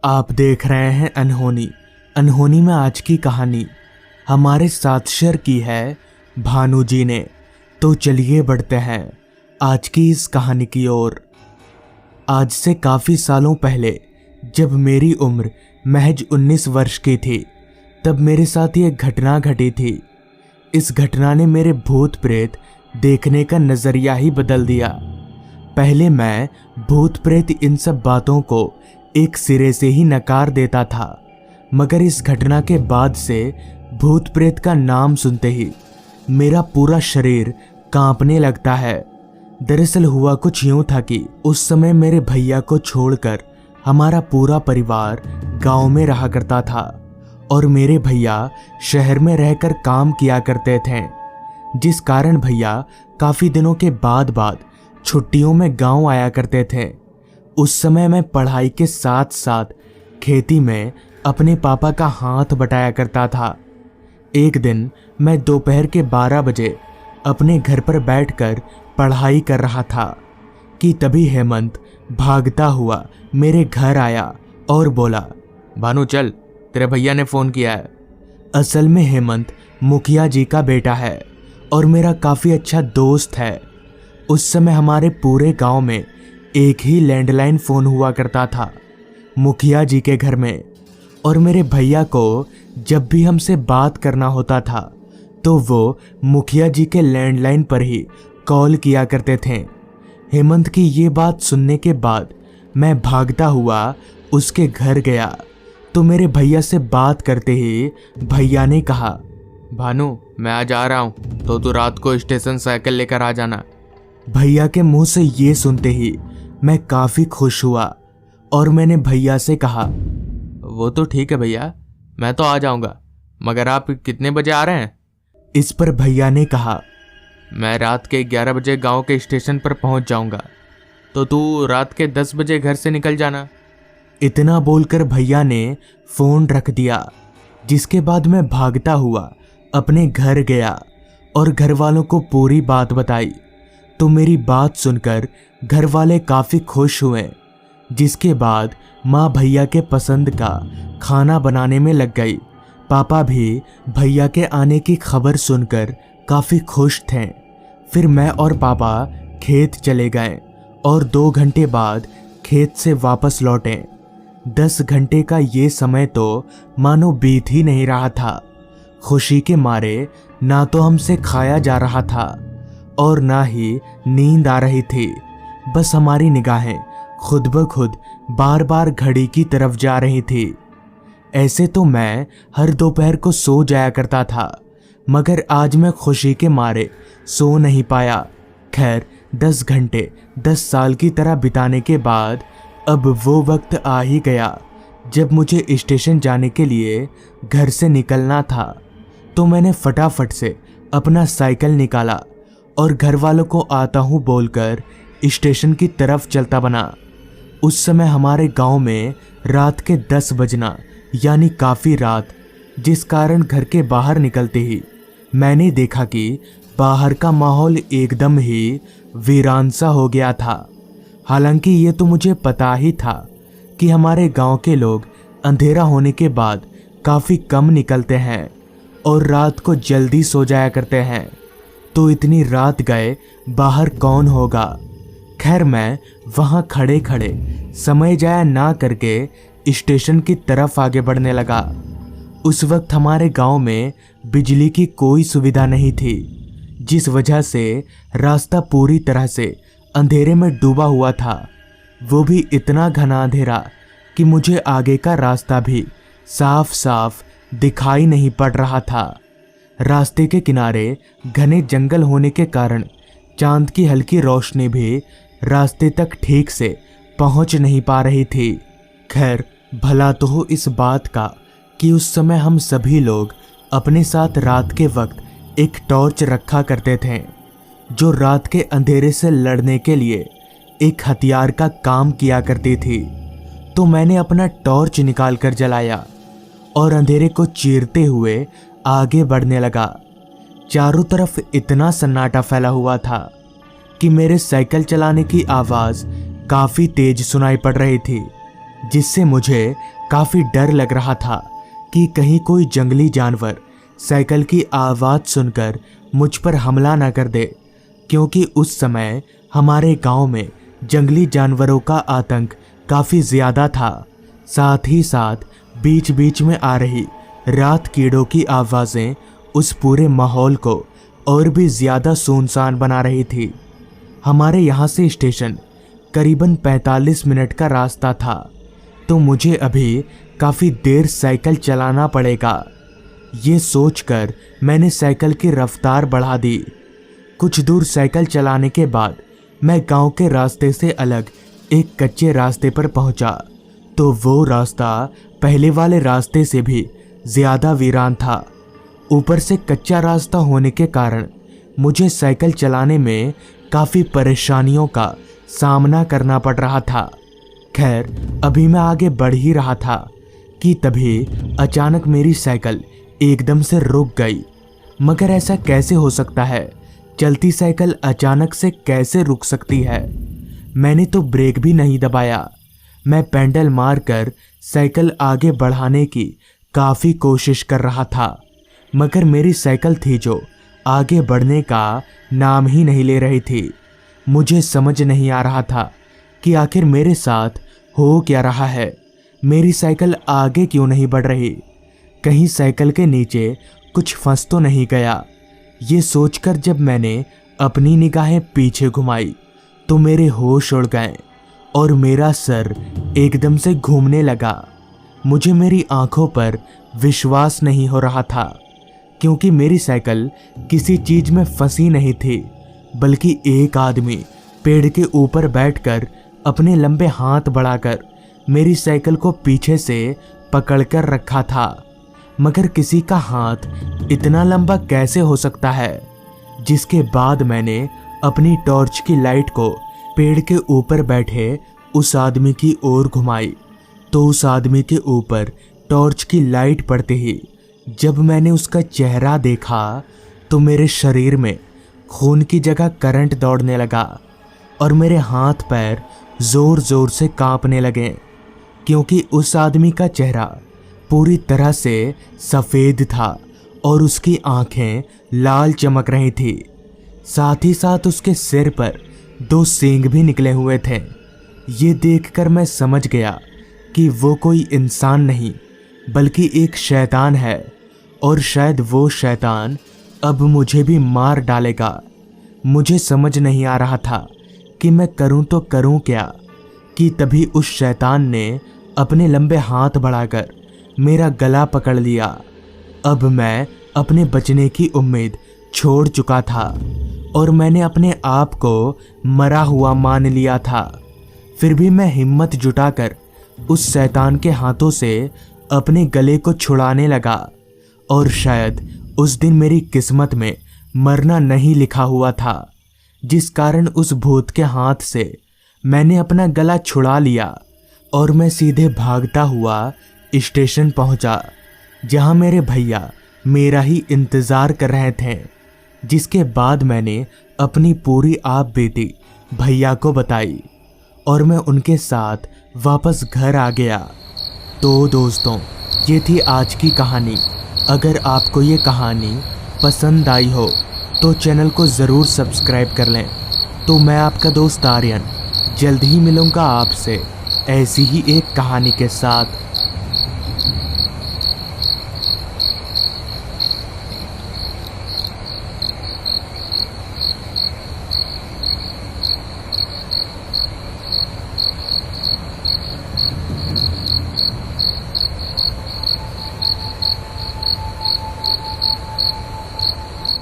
आप देख रहे हैं अनहोनी। अनहोनी में आज की कहानी हमारे साथ शेयर की है भानु जी ने। तो चलिए बढ़ते हैं आज की इस कहानी की ओर। आज से काफ़ी सालों पहले जब मेरी उम्र महज 19 वर्ष की थी, तब मेरे साथ ये घटना घटी थी। इस घटना ने मेरे भूत प्रेत देखने का नज़रिया ही बदल दिया। पहले मैं भूत प्रेत इन सब बातों को एक सिरे से ही नकार देता था, मगर इस घटना के बाद से भूत प्रेत का नाम सुनते ही मेरा पूरा शरीर कांपने लगता है। दरअसल हुआ कुछ यूं था कि उस समय मेरे भैया को छोड़कर हमारा पूरा परिवार गांव में रहा करता था और मेरे भैया शहर में रहकर काम किया करते थे, जिस कारण भैया काफ़ी दिनों के बाद छुट्टियों में गांव आया करते थे। उस समय मैं पढ़ाई के साथ साथ खेती में अपने पापा का हाथ बटाया करता था। एक दिन मैं दोपहर के 12 बजे अपने घर पर बैठकर पढ़ाई कर रहा था कि तभी हेमंत भागता हुआ मेरे घर आया और बोला, भानु चल, तेरे भैया ने फ़ोन किया है। असल में हेमंत मुखिया जी का बेटा है और मेरा काफ़ी अच्छा दोस्त है। उस समय हमारे पूरे गांव में एक ही लैंडलाइन फ़ोन हुआ करता था, मुखिया जी के घर में, और मेरे भैया को जब भी हमसे बात करना होता था तो वो मुखिया जी के लैंडलाइन पर ही कॉल किया करते थे। हेमंत की ये बात सुनने के बाद मैं भागता हुआ उसके घर गया तो मेरे भैया से बात करते ही भैया ने कहा, भानु मैं आज आ रहा हूँ, तो तू रात को स्टेशन साइकिल लेकर आ जाना। भैया के मुंह से ये सुनते ही मैं काफ़ी खुश हुआ और मैंने भैया से कहा, वो तो ठीक है भैया, मैं तो आ जाऊंगा, मगर आप कितने बजे आ रहे हैं? इस पर भैया ने कहा, मैं रात के 11 बजे गांव के स्टेशन पर पहुंच जाऊंगा, तो तू रात के 10 बजे घर से निकल जाना। इतना बोलकर भैया ने फ़ोन रख दिया, जिसके बाद मैं भागता हुआ अपने घर गया और घर वालों को पूरी बात बताई। तो मेरी बात सुनकर घर वाले काफ़ी खुश हुए, जिसके बाद माँ भैया के पसंद का खाना बनाने में लग गई। पापा भी भैया के आने की खबर सुनकर काफ़ी खुश थे। फिर मैं और पापा खेत चले गए और 2 घंटे बाद खेत से वापस लौटे। 10 घंटे का ये समय तो मानो बीत ही नहीं रहा था। खुशी के मारे ना तो हमसे खाया जा रहा था और ना ही नींद आ रही थी। बस हमारी निगाहें खुद ब खुद बार बार घड़ी की तरफ जा रही थी। ऐसे तो मैं हर दोपहर को सो जाया करता था, मगर आज मैं खुशी के मारे सो नहीं पाया। खैर 10 घंटे 10 साल की तरह बिताने के बाद अब वो वक्त आ ही गया जब मुझे स्टेशन जाने के लिए घर से निकलना था। तो मैंने फटाफट से अपना साइकिल निकाला और घर वालों को आता हूँ बोलकर स्टेशन की तरफ चलता बना। उस समय हमारे गांव में रात के 10 बजना यानी काफ़ी रात, जिस कारण घर के बाहर निकलते ही मैंने देखा कि बाहर का माहौल एकदम ही वीरान सा हो गया था। हालांकि ये तो मुझे पता ही था कि हमारे गांव के लोग अंधेरा होने के बाद काफ़ी कम निकलते हैं और रात को जल्दी सो जाया करते हैं, तो इतनी रात गए बाहर कौन होगा। खैर मैं वहाँ खड़े खड़े समय जाया ना करके स्टेशन की तरफ आगे बढ़ने लगा। उस वक्त हमारे गांव में बिजली की कोई सुविधा नहीं थी, जिस वजह से रास्ता पूरी तरह से अंधेरे में डूबा हुआ था। वो भी इतना घना अंधेरा कि मुझे आगे का रास्ता भी साफ साफ दिखाई नहीं पड़ रहा था। रास्ते के किनारे घने जंगल होने के कारण चांद की हल्की रोशनी भी रास्ते तक ठीक से पहुंच नहीं पा रही थी। खैर भला तो हो इस बात का कि उस समय हम सभी लोग अपने साथ रात के वक्त एक टॉर्च रखा करते थे, जो रात के अंधेरे से लड़ने के लिए एक हथियार का काम किया करती थी। तो मैंने अपना टॉर्च निकाल कर जलाया और अंधेरे को चीरते हुए आगे बढ़ने लगा। चारों तरफ इतना सन्नाटा फैला हुआ था कि मेरे साइकिल चलाने की आवाज़ काफ़ी तेज सुनाई पड़ रही थी। जिससे मुझे काफ़ी डर लग रहा था कि कहीं कोई जंगली जानवर साइकिल की आवाज़ सुनकर मुझ पर हमला न कर दे, क्योंकि उस समय हमारे गांव में जंगली जानवरों का आतंक काफ़ी ज़्यादा था। साथ ही साथ बीच बीच में आ रही रात कीड़ों की आवाज़ें उस पूरे माहौल को और भी ज़्यादा सुनसान बना रही थी। हमारे यहाँ से स्टेशन करीबन 45 मिनट का रास्ता था, तो मुझे अभी काफ़ी देर साइकिल चलाना पड़ेगा। ये सोचकर मैंने साइकिल की रफ्तार बढ़ा दी। कुछ दूर साइकिल चलाने के बाद मैं गांव के रास्ते से अलग एक कच्चे रास्ते पर पहुंचा, तो वो रास्ता पहले वाले रास्ते से भी ज़्यादा वीरान था। ऊपर से कच्चा रास्ता होने के कारण मुझे साइकिल चलाने में काफ़ी परेशानियों का सामना करना पड़ रहा था। खैर, अभी मैं आगे बढ़ ही रहा था कि तभी अचानक मेरी साइकिल एकदम से रुक गई। मगर ऐसा कैसे हो सकता है? चलती साइकिल अचानक से कैसे रुक सकती है? मैंने तो ब्रेक भी नहीं दबाया। मैं पेडल मारकर साइकिल आगे बढ़ाने की काफ़ी कोशिश कर रहा था, मगर मेरी साइकिल थी जो आगे बढ़ने का नाम ही नहीं ले रही थी। मुझे समझ नहीं आ रहा था कि आखिर मेरे साथ हो क्या रहा है। मेरी साइकिल आगे क्यों नहीं बढ़ रही? कहीं साइकिल के नीचे कुछ फंस तो नहीं गया? ये सोचकर जब मैंने अपनी निगाहें पीछे घुमाई तो मेरे होश उड़ गए और मेरा सर एकदम से घूमने लगा। मुझे मेरी आंखों पर विश्वास नहीं हो रहा था, क्योंकि मेरी साइकिल किसी चीज़ में फंसी नहीं थी, बल्कि एक आदमी पेड़ के ऊपर बैठकर अपने लंबे हाथ बढ़ाकर मेरी साइकिल को पीछे से पकड़कर रखा था। मगर किसी का हाथ इतना लंबा कैसे हो सकता है? जिसके बाद मैंने अपनी टॉर्च की लाइट को पेड़ के ऊपर बैठे उस आदमी की ओर घुमाई, तो उस आदमी के ऊपर टॉर्च की लाइट पड़ते ही जब मैंने उसका चेहरा देखा तो मेरे शरीर में खून की जगह करंट दौड़ने लगा और मेरे हाथ पैर जोर जोर से कांपने लगे, क्योंकि उस आदमी का चेहरा पूरी तरह से सफ़ेद था और उसकी आंखें लाल चमक रही थी। साथ ही साथ उसके सिर पर 2 सींग भी निकले हुए थे। ये देखकर मैं समझ गया कि वो कोई इंसान नहीं बल्कि एक शैतान है, और शायद वो शैतान अब मुझे भी मार डालेगा। मुझे समझ नहीं आ रहा था कि मैं करूं तो करूं क्या, कि तभी उस शैतान ने अपने लंबे हाथ बढ़ाकर मेरा गला पकड़ लिया। अब मैं अपने बचने की उम्मीद छोड़ चुका था और मैंने अपने आप को मरा हुआ मान लिया था। फिर भी मैं हिम्मत जुटाकर उस शैतान के हाथों से अपने गले को छुड़ाने लगा, और शायद उस दिन मेरी किस्मत में मरना नहीं लिखा हुआ था, जिस कारण उस भूत के हाथ से मैंने अपना गला छुड़ा लिया और मैं सीधे भागता हुआ स्टेशन पहुंचा, जहां मेरे भैया मेरा ही इंतज़ार कर रहे थे। जिसके बाद मैंने अपनी पूरी आप बीती भैया को बताई और मैं उनके साथ वापस घर आ गया। तो दोस्तों, ये थी आज की कहानी। अगर आपको ये कहानी पसंद आई हो तो चैनल को ज़रूर सब्सक्राइब कर लें। तो मैं आपका दोस्त आर्यन जल्द ही मिलूँगा आपसे ऐसी ही एक कहानी के साथ।